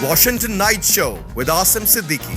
Washington Night Show with Asim Siddiqui.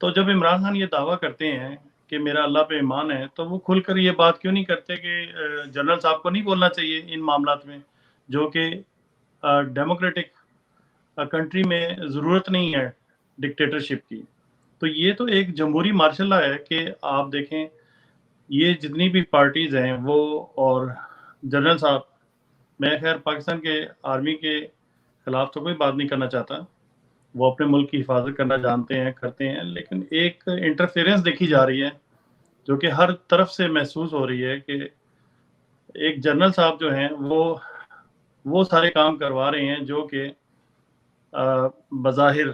تو جب عمران خان یہ دعویٰ کرتے ہیں کہ میرا اللہ پہ ایمان ہے، تو وہ کھل کر یہ بات کیوں نہیں کرتے کہ جنرل صاحب کو نہیں بولنا چاہیے ان معاملات میں، جو کہ ڈیموکریٹک کنٹری میں ضرورت نہیں ہے ڈکٹیٹرشپ کی. تو یہ تو ایک جمہوری مارشل لا ہے کہ آپ دیکھیں یہ جتنی بھی پارٹیز ہیں وہ، اور جنرل صاحب، میں خیر پاکستان کے آرمی کے خلاف تو کوئی بات نہیں کرنا چاہتا، وہ اپنے ملک کی حفاظت کرنا جانتے ہیں، کرتے ہیں، لیکن ایک انٹرفیرنس دیکھی جا رہی ہے جو کہ ہر طرف سے محسوس ہو رہی ہے کہ ایک جنرل صاحب جو ہیں وہ سارے کام کروا رہے ہیں جو کہ بظاہر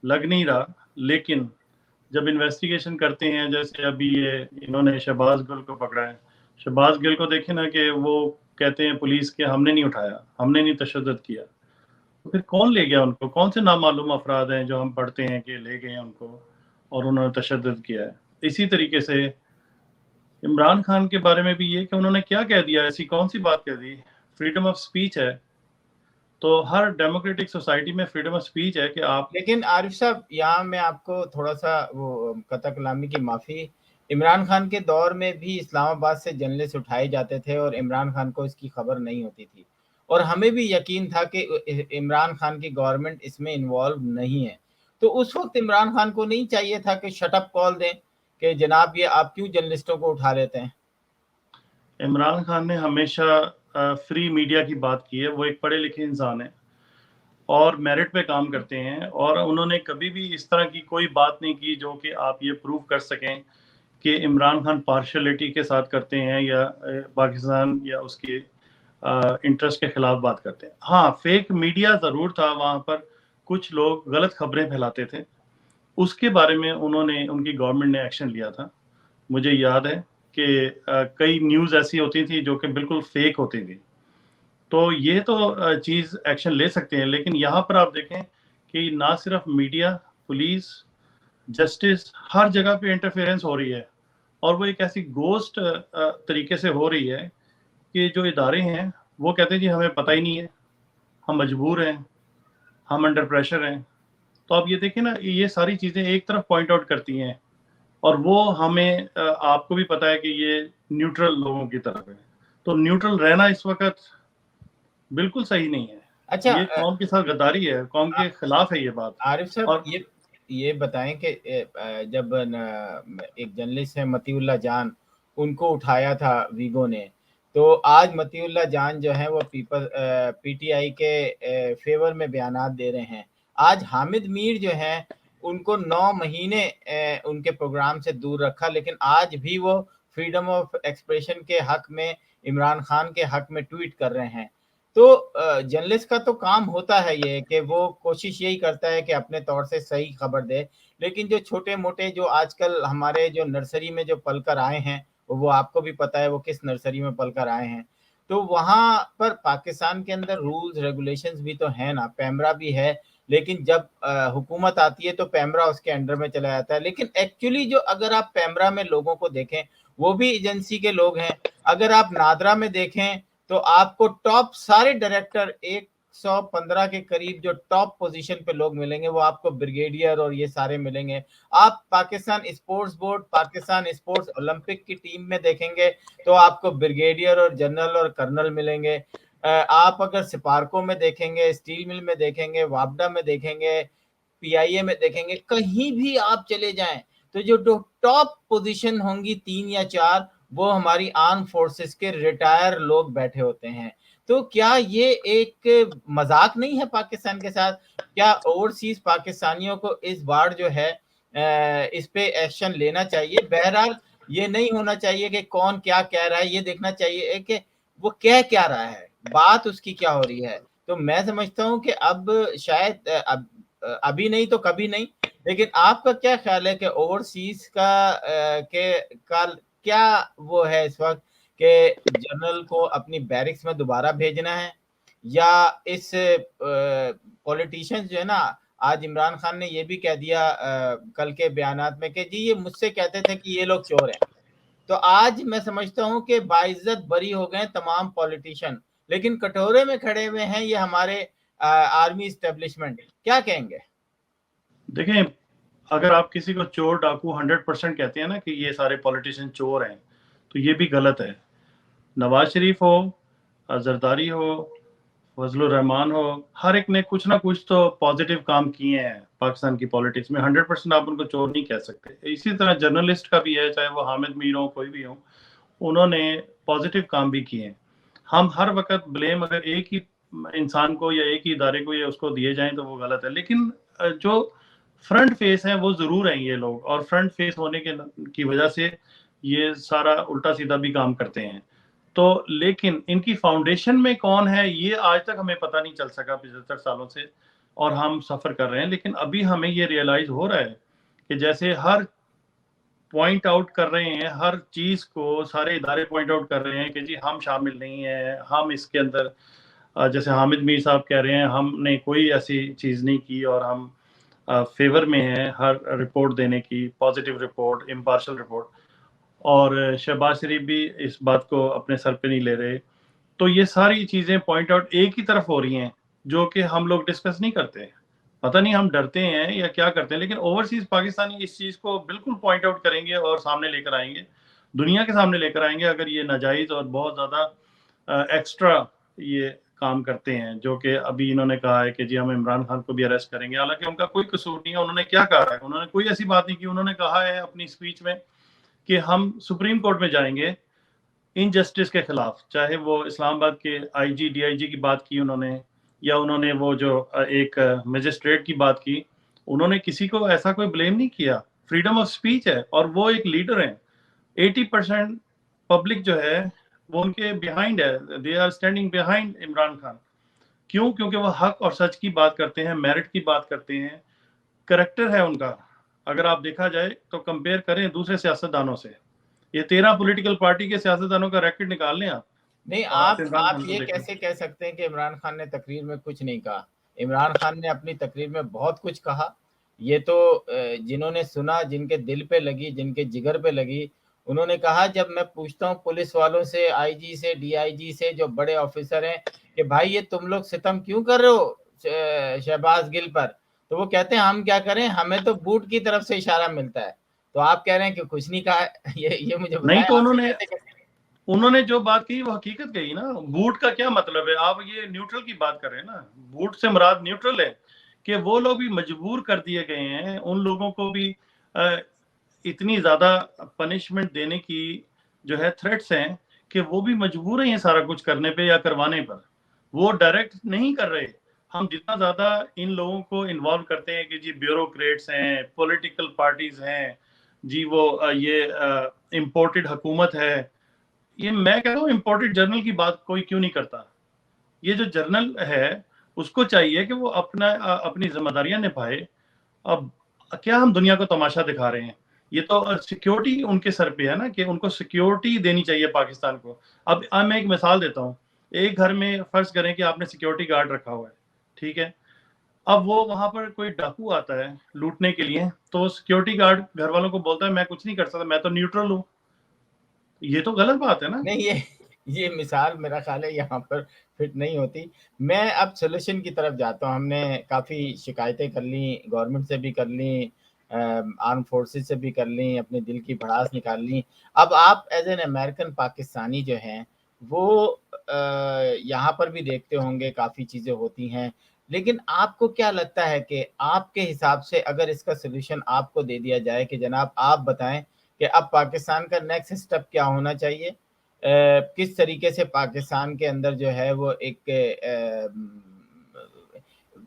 لگ نہیں رہا، لیکن جب انویسٹیگیشن کرتے ہیں، جیسے ابھی یہ انہوں نے شہباز گل کو پکڑا ہے، شہباز گل کو دیکھیں نا کہ وہ کہتے ہیں پولیس کے ہم نے نہیں اٹھایا، ہم نے نہیں تشدد کیا، تو پھر کون لے گیا ان کو؟ کون سے نامعلوم افراد ہیں جو ہم پڑھتے ہیں کہ لے گئے ہیں ان کو اور انہوں نے تشدد کیا ہے؟ اسی طریقے سے عمران خان کے بارے میں بھی یہ کہ انہوں نے کیا کہہ دیا، ایسی کون سی بات کہہ دی؟ فریڈم آف سپیچ ہے، تو ہر ڈیموکریٹک سوسائٹی میں فریڈم آف سپیچ ہے کہ آپ. لیکن عارف صاحب یہاں میں آپ کو تھوڑا سا وہ قطع کلامی کی معافی، عمران خان کے دور میں بھی اسلام آباد سے جرنلسٹ اٹھائے جاتے تھے اور عمران خان کو اس کی خبر نہیں ہوتی تھی، اور ہمیں بھی یقین تھا کہ عمران خان کی گورنمنٹ اس میں انوالو نہیں ہے. تو اس وقت عمران خان کو نہیں چاہیے تھا کہ شٹ اپ کال دیں کہ جناب یہ آپ کیوں جرنلسٹوں کو اٹھا لیتے ہیں؟ عمران خان نے ہمیشہ فری میڈیا کی بات کی ہے، وہ ایک پڑھے لکھے انسان ہیں اور میرٹ پہ کام کرتے ہیں، اور انہوں نے کبھی بھی اس طرح کی کوئی بات نہیں کی جو کہ آپ یہ پروف کر سکیں کہ عمران خان پارشلٹی کے ساتھ کرتے ہیں یا پاکستان یا اس کے انٹرسٹ کے خلاف بات کرتے ہیں. ہاں، فیک میڈیا ضرور تھا وہاں پر، کچھ لوگ غلط خبریں پھیلاتے تھے، اس کے بارے میں ان کی گورنمنٹ نے ایکشن لیا تھا. مجھے یاد ہے کہ کئی نیوز ایسی ہوتی تھی جو کہ بالکل فیک ہوتی تھی، تو یہ تو چیز ایکشن لے سکتے ہیں. لیکن یہاں پر آپ دیکھیں کہ نہ صرف میڈیا، پولیس، جسٹس، ہر جگہ پہ انٹرفیئرنس ہو رہی ہے، اور وہ ایک ایسی گوسٹ طریقے سے ہو رہی ہے کہ جو ادارے ہیں وہ کہتے ہیں جی ہمیں پتہ ہی نہیں ہے، ہم مجبور ہیں، ہم انڈر پریشر ہیں. تو آپ یہ دیکھیں نا، یہ ساری چیزیں ایک طرف پوائنٹ آؤٹ کرتی ہیں، اور وہ ہمیں آپ کو بھی پتہ ہے کہ یہ نیوٹرل لوگوں کی طرف ہے. تو نیوٹرل رہنا اس وقت بالکل صحیح نہیں ہے. اچھا، یہ قوم کے ساتھ غداری ہے، قوم کے خلاف ہے یہ بات. عارف صاحب اور یہ بتائیں کہ جب ایک جرنلسٹ ہے مطیع اللہ جان، ان کو اٹھایا تھا ویگو نے، تو آج مطیع اللہ جان جو ہیں وہ پی ٹی آئی کے فیور میں بیانات دے رہے ہیں. آج حامد میر جو ہیں ان کو 9 مہینے ان کے پروگرام سے دور رکھا، لیکن آج بھی وہ فریڈم آف ایکسپریشن کے حق میں، عمران خان کے حق میں ٹویٹ کر رہے ہیں. تو جرنلسٹ کا تو کام ہوتا ہے یہ کہ وہ کوشش یہی کرتا ہے کہ اپنے طور سے صحیح خبر دے، لیکن جو چھوٹے موٹے جو آج کل ہمارے جو نرسری میں جو پل کر آئے ہیں، وہ آپ کو بھی پتہ ہے وہ کس نرسری میں پل کر آئے ہیں، تو وہاں پر پاکستان کے اندر رولز ریگولیشنز بھی تو ہیں نا، پیمرا بھی ہے، لیکن جب حکومت آتی ہے تو پیمرا اس کے انڈر میں چلا جاتا ہے. لیکن ایکچولی جو اگر آپ پیمرا میں لوگوں کو دیکھیں وہ بھی ایجنسی کے لوگ ہیں. اگر آپ نادرا میں دیکھیں تو آپ کو ٹاپ سارے ڈائریکٹر 115 کے قریب جو ٹاپ پوزیشن پہ لوگ ملیں گے وہ آپ کو بریگیڈیئر اور یہ سارے ملیں گے. آپ Pakistan sports board, Pakistan sports Olympic کی ٹیم میں دیکھیں گے تو آپ کو بریگیڈیئر اور جنرل اور کرنل ملیں گے. آپ اگر سپارکو میں دیکھیں گے، اسٹیل مل میں دیکھیں گے، وابڈا میں دیکھیں گے، پی آئی اے میں دیکھیں گے، کہیں بھی آپ چلے جائیں تو جو ٹاپ پوزیشن ہوں گی 3 یا 4 وہ ہماری آرم فورسز کے ریٹائر لوگ بیٹھے ہوتے ہیں. تو کیا یہ ایک مذاق نہیں ہے پاکستان کے ساتھ؟ کیا اوورسیز پاکستانیوں کو اس بار جو ہے اس پہ ایکشن لینا چاہیے؟ بہرحال یہ نہیں ہونا چاہیے کہ کون کیا کہہ رہا ہے، یہ دیکھنا چاہیے کہ وہ کہہ کیا رہا ہے، بات اس کی کیا ہو رہی ہے. تو میں سمجھتا ہوں کہ اب شاید ابھی نہیں تو کبھی نہیں، لیکن آپ کا کیا خیال ہے کہ اوورسیز کا کیا وہ ہے اس وقت کہ جنرل کو اپنی بیرکس میں دوبارہ بھیجنا ہے، یا اس پولیٹیشنز جو ہے نا، آج عمران خان نے یہ بھی کہہ دیا کل کے بیانات میں کہ جی یہ مجھ سے کہتے تھے کہ یہ لوگ چور ہیں. تو آج میں سمجھتا ہوں کہ باعزت بری ہو گئے تمام پولیٹیشن، لیکن کٹورے میں کھڑے ہوئے ہیں یہ ہمارے آرمی اسٹیبلشمنٹ. کیا کہیں گے؟ دیکھیں، اگر آپ کسی کو چور ڈاکو 100% کہتے ہیں نا کہ یہ سارے پولیٹیشین چور ہیں، تو یہ بھی غلط ہے. نواز شریف ہو، زرداری ہو، فضل الرحمان ہو، ہر ایک نے کچھ نہ کچھ تو پازیٹیو کام کیے ہیں پاکستان کی پالیٹکس میں. 100% آپ ان کو چور نہیں کہہ سکتے. اسی طرح جرنلسٹ کا بھی ہے، چاہے وہ حامد میر ہو کوئی بھی ہو، انہوں نے پازیٹیو کام بھی کیے ہیں. ہم ہر وقت بلیم اگر ایک ہی انسان کو یا ایک ہی ادارے کو یا اس کو دیے جائیں تو وہ غلط ہے. لیکن جو فرنٹ فیس ہیں وہ ضرور ہیں یہ لوگ، اور فرنٹ فیس ہونے کی وجہ سے یہ سارا الٹا سیدھا بھی کام کرتے ہیں. تو لیکن ان کی فاؤنڈیشن میں کون ہے یہ آج تک ہمیں پتہ نہیں چل سکا 75 سالوں سے، اور ہم سفر کر رہے ہیں. لیکن ابھی ہمیں یہ ریئلائز ہو رہا ہے کہ جیسے ہر پوائنٹ آؤٹ کر رہے ہیں، ہر چیز کو سارے ادارے پوائنٹ آؤٹ کر رہے ہیں کہ جی ہم شامل نہیں ہیں، ہم اس کے اندر، جیسے حامد میر صاحب کہہ رہے ہیں ہم نے کوئی ایسی چیز نہیں کی اور ہم فیور میں ہیں ہر رپورٹ دینے کی، پازیٹیو رپورٹ، امپارشل رپورٹ. اور شہباز شریف بھی اس بات کو اپنے سر پہ نہیں لے رہے. تو یہ ساری چیزیں پوائنٹ آؤٹ ایک ہی طرف ہو رہی ہیں جو کہ ہم لوگ ڈسکس نہیں کرتے. پتہ نہیں ہم ڈرتے ہیں یا کیا کرتے ہیں، لیکن اوورسیز پاکستانی اس چیز کو بالکل پوائنٹ آؤٹ کریں گے اور سامنے لے کر آئیں گے، دنیا کے سامنے لے کر آئیں گے اگر یہ ناجائز اور بہت زیادہ ایکسٹرا یہ کام کرتے ہیں. جو کہ ابھی انہوں نے کہا ہے کہ جی ہم عمران خان کو بھی اریسٹ کریں گے، حالانکہ ان کا کوئی قصور نہیں ہے. انہوں نے کیا کہا ہے؟ انہوں نے کوئی ایسی بات نہیں کی. انہوں نے کہا ہے اپنی اسپیچ میں کہ ہم سپریم کورٹ میں جائیں گے انجسٹس کے خلاف، چاہے وہ اسلام آباد کے آئی جی ڈی آئی جی کی بات کی انہوں نے، یا انہوں نے وہ جو ایک مجسٹریٹ کی بات کی. انہوں نے کسی کو ایسا کوئی بلیم نہیں کیا. فریڈم آف سپیچ ہے اور وہ ایک لیڈر ہیں. 80% پبلک جو ہے وہ ان کے بیہائنڈ ہے، they are standing behind Imran Khan. کیوں؟ کیونکہ وہ حق اور سچ کی بات کرتے ہیں، میرٹ کی بات کرتے ہیں، کریکٹر ہے ان کا. اگر آپ دیکھا جائے تو کمپیئر کریں دوسرے سیاستدانوں سے، یہ 13 پولیٹیکل پارٹی کے سیاستدانوں کا ریکارڈ نکال لیں آپ. نہیں، آپ یہ کیسے کہہ سکتے ہیں کہ عمران خان نے تقریر میں کچھ نہیں کہا؟ عمران خان نے اپنی تقریر میں بہت کچھ کہا. یہ تو جنہوں نے سنا، جن کے دل پہ لگی، جن کے جگر پہ لگی، انہوں نے کہا جب میں پوچھتا ہوں پولیس والوں سے، آئی جی سے، ڈی آئی جی سے، جو بڑے آفیسر ہیں، کہ بھائی یہ تم لوگ ستم کیوں کر رہے ہو شہباز گل پر، تو وہ کہتے ہیں ہم کیا کریں، ہمیں تو بوٹ کی طرف سے اشارہ ملتا ہے. تو آپ کہہ رہے ہیں کہ کچھ نہیں کہا ہے. یہ مجھے نہیں تو بتائیں. انہوں نے جو بات کہی وہ حقیقت کہی نا. بوٹ کا کیا مطلب ہے؟ آپ یہ نیوٹرل کی بات کر رہے ہیں نا. بوٹ سے مراد نیوٹرل ہے کہ وہ لوگ بھی مجبور کر دیے گئے ہیں، ان لوگوں کو بھی اتنی زیادہ پنشمنٹ دینے کی جو ہے تھریٹس ہیں کہ وہ بھی مجبور ہیں یہ سارا کچھ کرنے پہ یا کروانے پر. وہ ڈائریکٹ نہیں کر رہے. ہم جتنا زیادہ ان لوگوں کو انوالو کرتے ہیں کہ جی بیوروکریٹس ہیں، پولیٹیکل پارٹیز ہیں، جی وہ یہ امپورٹڈ حکومت ہے. یہ میں کہہ رہا ہوں امپورٹڈ جرنل کی بات کوئی کیوں نہیں کرتا؟ یہ جو جرنل ہے اس کو چاہیے کہ وہ اپنی ذمہ داریاں نبھائے. اب کیا ہم دنیا کو تماشا دکھا رہے ہیں؟ یہ تو سیکیورٹی ان کے سر پہ ہے نا کہ ان کو سیکیورٹی دینی چاہیے پاکستان کو. اب میں ایک مثال دیتا ہوں. ایک گھر میں فرض کریں کہ آپ نے سیکیورٹی گارڈ رکھا ہوا ہے، ٹھیک ہے. اب وہ وہاں پر کوئی ڈاکو آتا ہے لوٹنے کے لیے، تو سیکیورٹی گارڈ گھر والوں کو بولتا ہے میں کچھ نہیں کر سکتا، میں تو نیوٹرل ہوں. یہ تو غلط بات ہے نا. نہیں، یہ مثال میرا خیال ہے یہاں پر فٹ نہیں ہوتی. میں اب سولوشن کی طرف جاتا ہوں. ہم نے کافی شکایتیں کر لیں، گورنمنٹ سے بھی کر لیں، آرم فورسز سے بھی کر لیں، اپنے دل کی بھڑاس نکال لیں. اب آپ ایز این امریکن پاکستانی جو ہیں وہ یہاں پر بھی دیکھتے ہوں گے کافی چیزیں ہوتی ہیں. لیکن آپ کو کیا لگتا ہے کہ آپ کے حساب سے اگر اس کا سولوشن آپ کو دے دیا جائے کہ جناب آپ بتائیں کہ اب پاکستان کا نیکسٹ اسٹیپ کیا ہونا چاہیے، کس طریقے سے پاکستان کے اندر جو ہے وہ ایک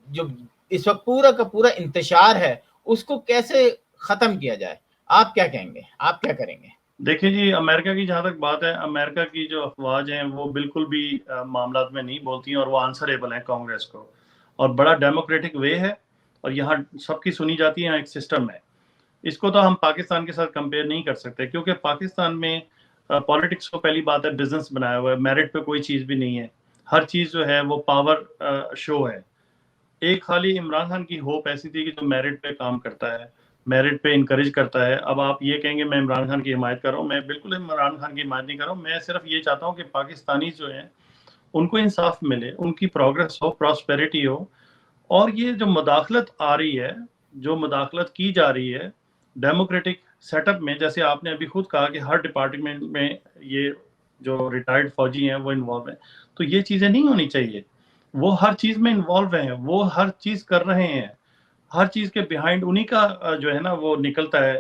جو اس وقت پورا کا پورا انتشار ہے اس کو کیسے ختم کیا جائے، آپ کیا کہیں گے، آپ کیا کریں گے؟ دیکھیں جی، امریکہ کی جہاں تک بات ہے، امریکہ کی جو افواج ہیں وہ بالکل بھی معاملات میں نہیں بولتی ہیں اور وہ آنسریبل ہیں کانگریس کو، اور بڑا ڈیموکریٹک وے ہے اور یہاں سب کی سنی جاتی ہے، ایک سسٹم ہے. اس کو تو ہم پاکستان کے ساتھ کمپیئر نہیں کر سکتے کیونکہ پاکستان میں پالیٹکس کو پہلی بات ہے بزنس بنایا ہوا ہے. میرٹ پہ کوئی چیز بھی نہیں ہے. ہر چیز جو ہے وہ پاور شو ہے. ایک خالی عمران خان کی ہوپ ایسی تھی کہ جو میرٹ پہ کام کرتا ہے، میرٹ پہ انکریج کرتا ہے. اب آپ یہ کہیں گے میں عمران خان کی حمایت کر رہا ہوں، میں بالکل عمران خان کی حمایت نہیں کر رہا ہوں. میں صرف یہ چاہتا ہوں کہ پاکستانی جو ہیں ان کو انصاف ملے، ان کی پروگرس ہو، پراسپیرٹی ہو. اور یہ جو مداخلت آ رہی ہے جو مداخلت کی جا رہی ہے ڈیموکریٹک سیٹ اپ میں، جیسے آپ نے ابھی خود کہا کہ ہر ڈپارٹمنٹ میں یہ جو ریٹائرڈ فوجی ہیں وہ انوالو ہیں، تو یہ چیزیں نہیں ہونی چاہیے. وہ ہر چیز میں انوالو ہیں، وہ ہر چیز کر رہے ہیں، ہر چیز کے بیہائنڈ انہی کا جو ہے نا وہ نکلتا ہے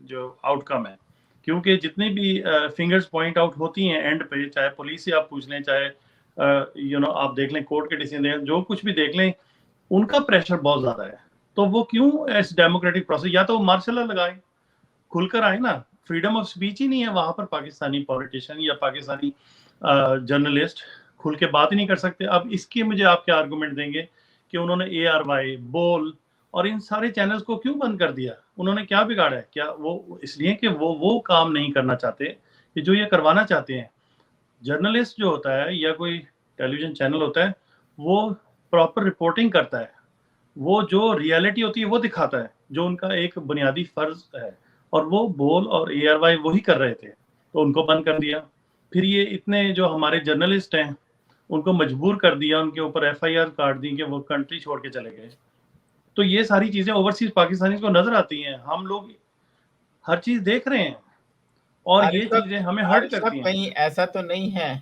جو آؤٹ کم ہے. کیونکہ جتنی بھی فنگرز پوائنٹ آؤٹ ہوتی ہیں اینڈ پہ، چاہے پولیس سے آپ پوچھ لیں، چاہے آپ دیکھ لیں کورٹ کے ڈیسیژن دیں، جو کچھ بھی دیکھ لیں، ان کا پریشر بہت زیادہ ہے. تو وہ کیوں اس ڈیموکریٹک پروسیس، یا تو مارشل لا لگائے، کھل کر آئے نا. فریڈم آف سپیچ ہی نہیں ہے وہاں پر. پاکستانی پولیٹیشین یا پاکستانی جرنلسٹ کھل کے بات ہی نہیں کر سکتے. اب اس کی مجھے آپ کیا آرگومنٹ دیں گے کہ انہوں نے ARY، بول اور ان سارے چینلز کو کیوں بند کر دیا؟ انہوں نے کیا بگاڑا ہے؟ کیا وہ اس لیے کہ وہ کام نہیں کرنا چاہتے کہ جو یہ کروانا چاہتے ہیں. جرنلسٹ جو ہوتا ہے یا کوئی ٹیلی ویژن چینل ہوتا ہے، وہ پراپر رپورٹنگ کرتا ہے، وہ جو ریئلٹی ہوتی ہے وہ دکھاتا ہے، جو ان کا ایک بنیادی فرض ہے. اور وہ بول اور ARY وہی کر رہے تھے، تو ان کو بند کر دیا. پھر یہ اتنے جو ہمارے جرنلسٹ ہیں ان کو مجبور کر دیا، ان کے اوپر FIR کاٹ دی کہ وہ کنٹری چھوڑ کے چلے گئے. تو یہ ساری چیزیں اوورسیز پاکستانی کو نظر آتی ہیں. ہم لوگ ہر چیز دیکھ رہے ہیں اور یہ چیزیں ہمیں ہرٹ کرتی ہیں. کہیں ایسا تو نہیں ہے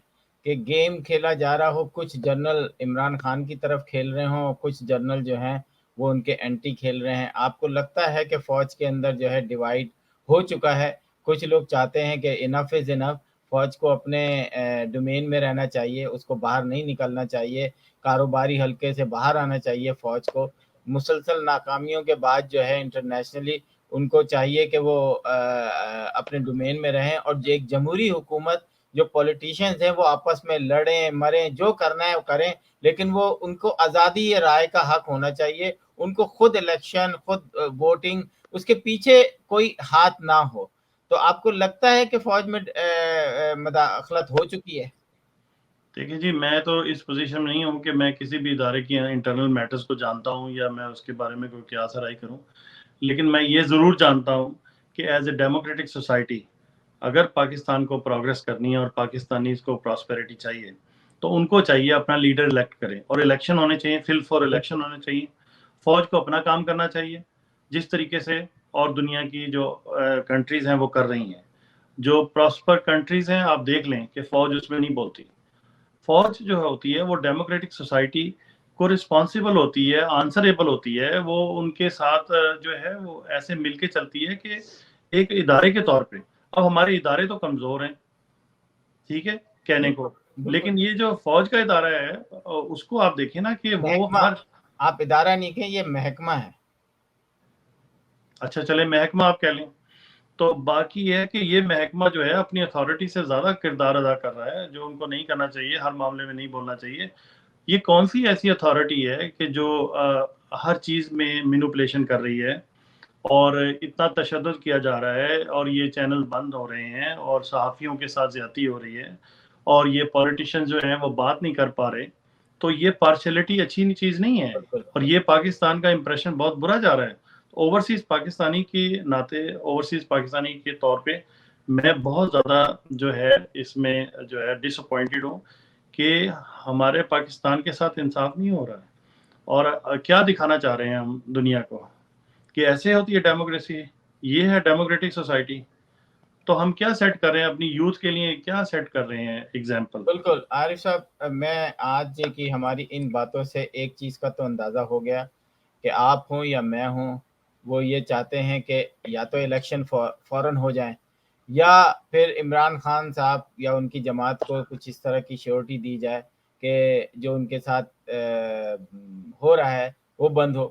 کہ گیم کھیلا جا رہا ہو، کچھ جنرل عمران خان کی طرف کھیل رہے ہوں، کچھ جنرل جو ہیں وہ ان کے اینٹی کھیل رہے ہیں؟ آپ کو لگتا ہے کہ فوج کے اندر جو ہے ڈیوائیڈ ہو چکا ہے؟ کچھ لوگ چاہتے ہیں کہ انف از انف، فوج کو اپنے ڈومین میں رہنا چاہیے، اس کو باہر نہیں نکلنا چاہیے، کاروباری حلقے سے باہر آنا چاہیے فوج کو. مسلسل ناکامیوں کے بعد جو ہے انٹرنیشنلی ان کو چاہیے کہ وہ اپنے ڈومین میں رہیں، اور ایک جمہوری حکومت، جو پولیٹیشینز ہیں وہ آپس میں لڑیں مریں، جو کرنا ہے وہ کریں، لیکن وہ ان کو آزادی رائے کا حق ہونا چاہیے. ان کو خود الیکشن، خود ووٹنگ، اس کے پیچھے کوئی ہاتھ نہ ہو. تو آپ کو لگتا ہے کہ فوج میں مداخلت ہو چکی ہے؟ دیکھیں جی، میں تو اس پوزیشن میں نہیں ہوں کہ میں کسی بھی ادارے کی انٹرنل میٹرز کو جانتا ہوں یا میں اس کے بارے میں کوئی قیاس رائے کروں. لیکن میں یہ ضرور جانتا ہوں کہ ایز اے ڈیموکریٹک سوسائٹی اگر پاکستان کو پروگریس کرنی ہے اور پاکستانیز کو پراسپیرٹی چاہیے، تو ان کو چاہیے اپنا لیڈر الیکٹ کریں، اور الیکشن ہونے چاہیے، فل فور الیکشن ہونے چاہیے. فوج کو اپنا کام کرنا چاہیے جس طریقے سے اور دنیا کی جو کنٹریز ہیں وہ کر رہی ہیں. جو پراسپر کنٹریز ہیں آپ دیکھ لیں کہ فوج اس میں نہیں بولتی. فوج جو ہوتی ہے وہ ڈیموکریٹک سوسائٹی کو رسپانسیبل ہوتی ہے، آنسریبل ہوتی ہے. وہ ان کے ساتھ جو ہے وہ ایسے مل کے چلتی ہے کہ ایک ادارے کے طور پہ. اب ہمارے ادارے تو کمزور ہیں، ٹھیک ہے کہنے کو، لیکن یہ جو فوج کا ادارہ ہے اس کو آپ دیکھیں نا کہ وہ ہر... آپ ادارہ نہیں کہیں، یہ محکمہ ہے. اچھا چلے محکمہ آپ کہہ لیں. تو باقی یہ ہے کہ یہ محکمہ جو ہے اپنی اتھارٹی سے زیادہ کردار ادا کر رہا ہے، جو ان کو نہیں کرنا چاہیے، ہر معاملے میں نہیں بولنا چاہیے. یہ کون سی ایسی اتھارٹی ہے کہ جو ہر چیز میں مینوپولیشن کر رہی ہے اور اتنا تشدد کیا جا رہا ہے، اور یہ چینل بند ہو رہے ہیں اور صحافیوں کے ساتھ زیادتی ہو رہی ہے اور یہ پولیٹیشین جو ہیں وہ بات نہیں کر پا رہے؟ تو یہ پارشلٹی اچھی چیز نہیں ہے، اور یہ پاکستان کا امپریشن بہت برا جا رہا ہے. اوورسیز پاکستانی کی ناطے، اوورسیز پاکستانی کے طور پہ میں بہت زیادہ جو ہے اس میں جو ہے ڈس اپوائنٹڈ ہوں کہ ہمارے پاکستان کے ساتھ انصاف نہیں ہو رہا ہے. اور کیا دکھانا چاہ رہے ہیں ہم دنیا کو کہ ایسے ہوتی ہے ڈیموکریسی، یہ ہے ڈیموکریٹک سوسائٹی. تو ہم کیا سیٹ کر رہے ہیں اپنی یوتھ کے لیے، کیا سیٹ کر رہے ہیں ایگزامپل؟ بالکل عارف صاحب، میں آج کی ہماری ان باتوں سے ایک چیز کا تو اندازہ ہو گیا کہ آپ ہوں یا میں ہوں، وہ یہ چاہتے ہیں کہ یا تو الیکشن فوراً ہو جائیں، یا پھر عمران خان صاحب یا ان کی جماعت کو کچھ اس طرح کی شیورٹی دی جائے کہ جو ان کے ساتھ ہو رہا ہے وہ بند ہو.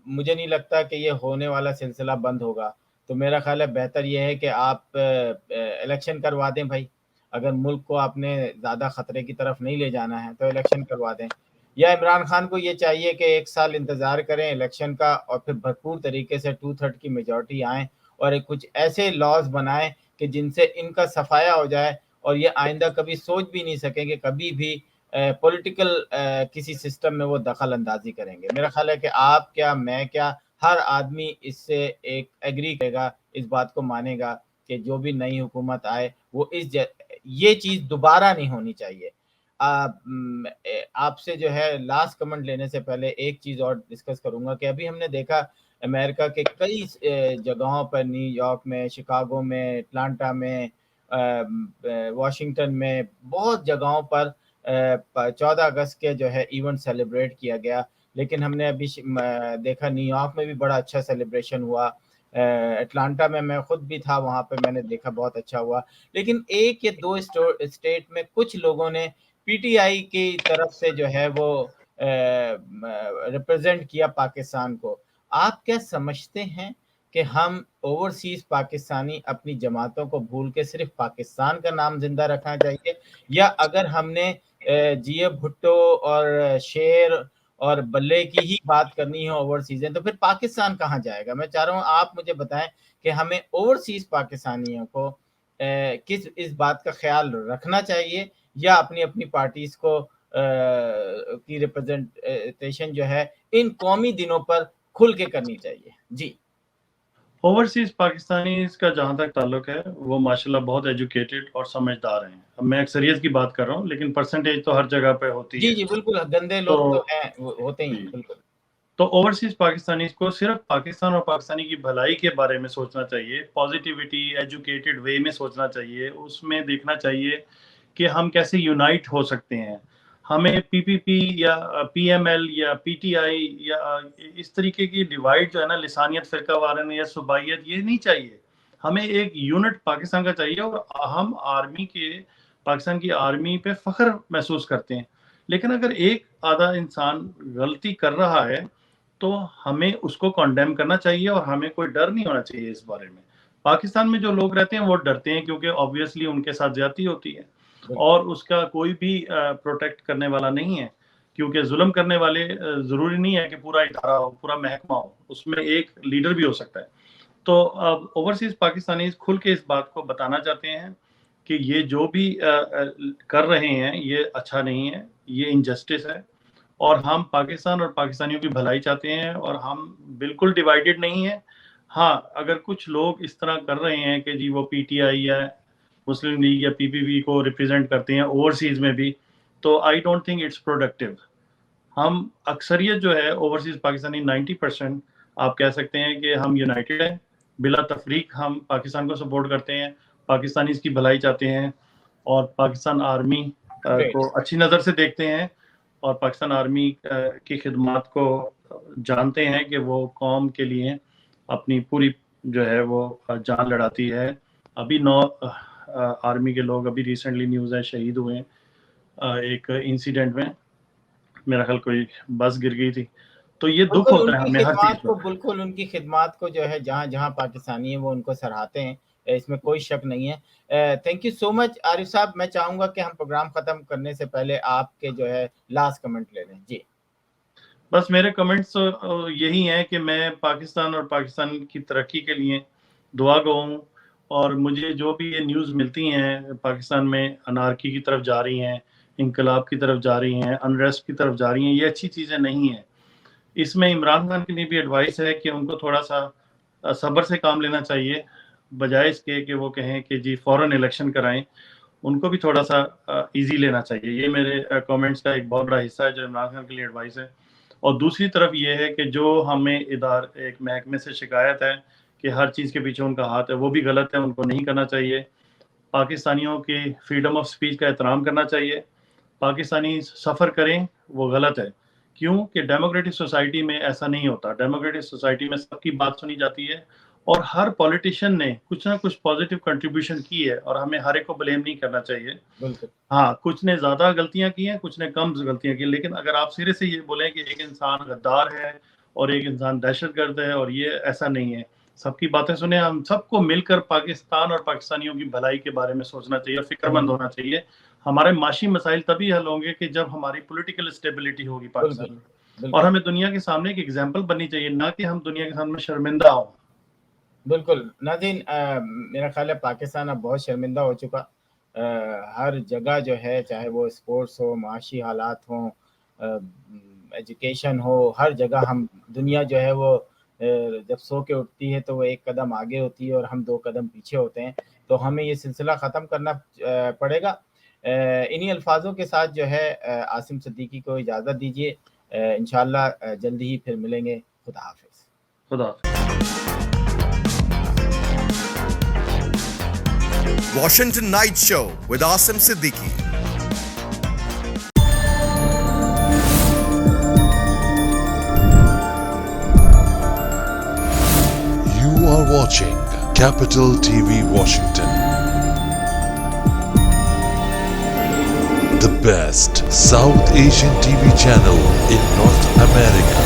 مجھے نہیں لگتا کہ یہ ہونے والا سلسلہ بند ہوگا. تو میرا خیال ہے بہتر یہ ہے کہ آپ الیکشن کروا دیں بھائی. اگر ملک کو آپ نے زیادہ خطرے کی طرف نہیں لے جانا ہے تو الیکشن کروا دیں. یا عمران خان کو یہ چاہیے کہ 1 سال انتظار کریں الیکشن کا، اور پھر بھرپور طریقے سے 2/3 کی میجورٹی آئیں اور کچھ ایسے لاز بنائیں کہ جن سے ان کا صفایا ہو جائے، اور یہ آئندہ کبھی سوچ بھی نہیں سکیں کہ کبھی بھی پولیٹیکل کسی سسٹم میں وہ دخل اندازی کریں گے. میرا خیال ہے کہ آپ کیا، میں کیا، ہر آدمی اس سے ایک ایگری کرے گا، اس بات کو مانے گا کہ جو بھی نئی حکومت آئے وہ یہ چیز دوبارہ نہیں ہونی چاہیے. آپ سے جو ہے لاسٹ کمنٹ لینے سے پہلے ایک چیز اور ڈسکس کروں گا کہ ابھی ہم نے دیکھا امریکہ کے کئی جگہوں پر، نیو یارک میں، شکاگو میں، اٹلانٹا میں، واشنگٹن میں، بہت جگہوں پر 14 اگست کے جو ہے ایونٹ سیلیبریٹ کیا گیا. لیکن ہم نے ابھی دیکھا نیو یارک میں بھی بڑا اچھا سیلیبریشن ہوا، اٹلانٹا میں خود بھی تھا وہاں پہ، میں نے دیکھا بہت اچھا ہوا. لیکن ایک یا دو اسٹیٹ میں کچھ لوگوں نے پی ٹی آئی کی طرف سے جو ہے وہ ریپرزینٹ کیا پاکستان کو. آپ کیا سمجھتے ہیں کہ ہم اوورسیز پاکستانی اپنی جماعتوں کو بھول کے صرف پاکستان کا نام زندہ رکھنا چاہیے، یا اگر ہم نے جی اے بھٹو اور شیر اور بلے کی ہی بات کرنی ہے اوورسیز تو پھر پاکستان کہاں جائے گا؟ میں چاہ رہا ہوں آپ مجھے بتائیں کہ ہمیں اوورسیز پاکستانیوں کو کس اس بات کا خیال رکھنا چاہیے، یا اپنی اپنی پارٹیز کو کی ریپرزنٹیشن جو ہے ان قومی دنوں پر کھل کے کرنی چاہیے. جی. اوورسیز پاکستانی کا جہاں تک تعلق ہے وہ ماشاءاللہ بہت ایجوکیٹڈ اور سمجھدار ہیں. اب میں اکثریت کی بات کر رہا ہوں، لیکن پرسنٹیج تو ہر جگہ پہ ہوتی ہے. جی بالکل، گندے لوگ تو ہیں، ہوتے ہی ہیں. بالکل. تو اوورسیز پاکستانیز کو صرف پاکستان اور پاکستانی کی بھلائی کے بارے میں سوچنا چاہیے، پازیٹیوٹی ایجوکیٹڈ وے میں سوچنا چاہیے. اس میں دیکھنا چاہیے کہ ہم کیسے یونائٹ ہو سکتے ہیں. ہمیں پی پی پی یا پی ایم ایل یا پی ٹی آئی یا اس طریقے کی ڈیوائڈ جو ہے نا، لسانیت، فرقہ وارانہ یا صوبائیت، یہ نہیں چاہیے. ہمیں ایک یونٹ پاکستان کا چاہیے، اور ہم پاکستان کی آرمی پہ فخر محسوس کرتے ہیں. لیکن اگر ایک آدھا انسان غلطی کر رہا ہے تو ہمیں اس کو کنڈیم کرنا چاہیے، اور ہمیں کوئی ڈر نہیں ہونا چاہیے اس بارے میں. پاکستان میں جو لوگ رہتے ہیں وہ ڈرتے ہیں، کیونکہ آبویسلی ان کے ساتھ زیادتی ہوتی ہے، اور اس کا کوئی بھی پروٹیکٹ کرنے والا نہیں ہے. کیونکہ ظلم کرنے والے ضروری نہیں ہے کہ پورا ادارہ ہو، پورا محکمہ ہو، اس میں ایک لیڈر بھی ہو سکتا ہے. تو اب اوورسیز پاکستانی کھل کے اس بات کو بتانا چاہتے ہیں کہ یہ جو بھی کر رہے ہیں یہ اچھا نہیں ہے، یہ انجسٹس ہے، اور ہم پاکستان اور پاکستانیوں کی بھلائی چاہتے ہیں، اور ہم بالکل ڈیوائیڈڈ نہیں ہیں. ہاں، اگر کچھ لوگ اس طرح کر رہے ہیں کہ جی وہ پی ٹی آئی یا مسلم لیگ یا پی پی پی کو ریپرزینٹ کرتے ہیں اوورسیز میں بھی، تو I don't think it's productive. ہم اکثریت جو ہے اوورسیز پاکستانی 90% آپ کہہ سکتے ہیں کہ ہم یونائٹڈ ہیں، بلا تفریق ہم پاکستان کو سپورٹ کرتے ہیں، پاکستانی اس کی بھلائی چاہتے ہیں، اور پاکستان آرمی کو اچھی نظر سے دیکھتے ہیں، اور پاکستان آرمی کی خدمات کو جانتے ہیں کہ وہ قوم کے لیے اپنی پوری جو ہے وہ جان لڑاتی ہے. ابھی 9 آرمی کے لوگ ابھی ریسنٹلی نیوز ہے شہید ہوئے ہیں ایک انسیڈنٹ میں، میرا خیال کوئی بس گر گئی تھی. تو یہ دکھ ہوتا ہے ہمیں ہر چیز پر. بالکل ان کی خدمات کو جو ہے جہاں جہاں پاکستانی ہیں وہ ان کو سراہتے ہیں، اس میں کوئی شک نہیں ہے. تھینک یو سو مچ عارف صاحب. میں چاہوں گا کہ ہم پروگرام ختم کرنے سے پہلے آپ کے جو ہے لاسٹ کمنٹ لے لیں. جی. بس میرے کمنٹس یہی ہیں کہ میں پاکستان اور پاکستان کی ترقی کے لیے دعا گو ہوں، اور مجھے جو بھی یہ نیوز ملتی ہیں پاکستان میں انارکی کی طرف جا رہی ہیں، انقلاب کی طرف جا رہی ہیں، انریسٹ کی طرف جا رہی ہیں، یہ اچھی چیزیں نہیں ہیں. اس میں عمران خان کے لیے بھی ایڈوائس ہے کہ ان کو تھوڑا سا صبر سے کام لینا چاہیے، بجائے اس کے کہ وہ کہیں کہ جی فوراً الیکشن کرائیں. ان کو بھی تھوڑا سا ایزی لینا چاہیے. یہ میرے کامنٹس کا ایک بہت بڑا حصہ ہے جو عمران خان کے لیے ایڈوائس ہے. اور دوسری طرف یہ ہے کہ جو ہمیں ایک محکمے سے شکایت ہے کہ ہر چیز کے پیچھے ان کا ہاتھ ہے، وہ بھی غلط ہے، ان کو نہیں کرنا چاہیے. پاکستانیوں کی فریڈم آف سپیچ کا احترام کرنا چاہیے. پاکستانی سفر کریں وہ غلط ہے، کیوں کہ ڈیموکریٹک سوسائٹی میں ایسا نہیں ہوتا. ڈیموکریٹک سوسائٹی میں سب کی بات سنی جاتی ہے، اور ہر پولیٹیشین نے کچھ نہ کچھ پازیٹیو کنٹریبیوشن کی ہے، اور ہمیں ہر ایک کو بلیم نہیں کرنا چاہیے. بالکل. ہاں، کچھ نے زیادہ غلطیاں کی ہیں، کچھ نے کم غلطیاں کی، لیکن اگر آپ سرے سے یہ بولیں کہ ایک انسان غدار ہے اور ایک انسان دہشت گرد ہے، اور یہ ایسا نہیں ہے. سب کی باتیں سنیں. ہم سب کو مل کر پاکستان اور پاکستانیوں کی بھلائی کے بارے میں سوچنا چاہیے، فکر مند ہونا چاہیے. ہمارے معاشی مسائل تبھی حل ہوں گے کہ جب ہماری پولیٹیکل اسٹیبلٹی ہوگی پاکستان میں، اور ہمیں دنیا کے سامنے ایک ایگزامپل بننی چاہیے، نہ کہ ہم دنیا کے سامنے شرمندہ ہوں. بالکل ناظرین، میرا خیال ہے پاکستان اب بہت شرمندہ ہو چکا. ہر جگہ جو ہے، چاہے وہ اسپورٹس ہو، معاشی حالات ہوں، ایجوکیشن ہو، ہر جگہ ہم دنیا جو ہے وہ جب سو کے اٹھتی ہے تو وہ ایک قدم آگے ہوتی ہے اور ہم 2 قدم پیچھے ہوتے ہیں. تو ہمیں یہ سلسلہ ختم کرنا پڑے گا. انہی الفاظوں کے ساتھ جو ہے عاصم صدیقی کو اجازت دیجیے، انشاءاللہ جلدی ہی پھر ملیں گے. خدا حافظ. خدا Washington Night Show with Asim Siddiqui. You are watching Capital TV Washington. The best South Asian TV channel in North America.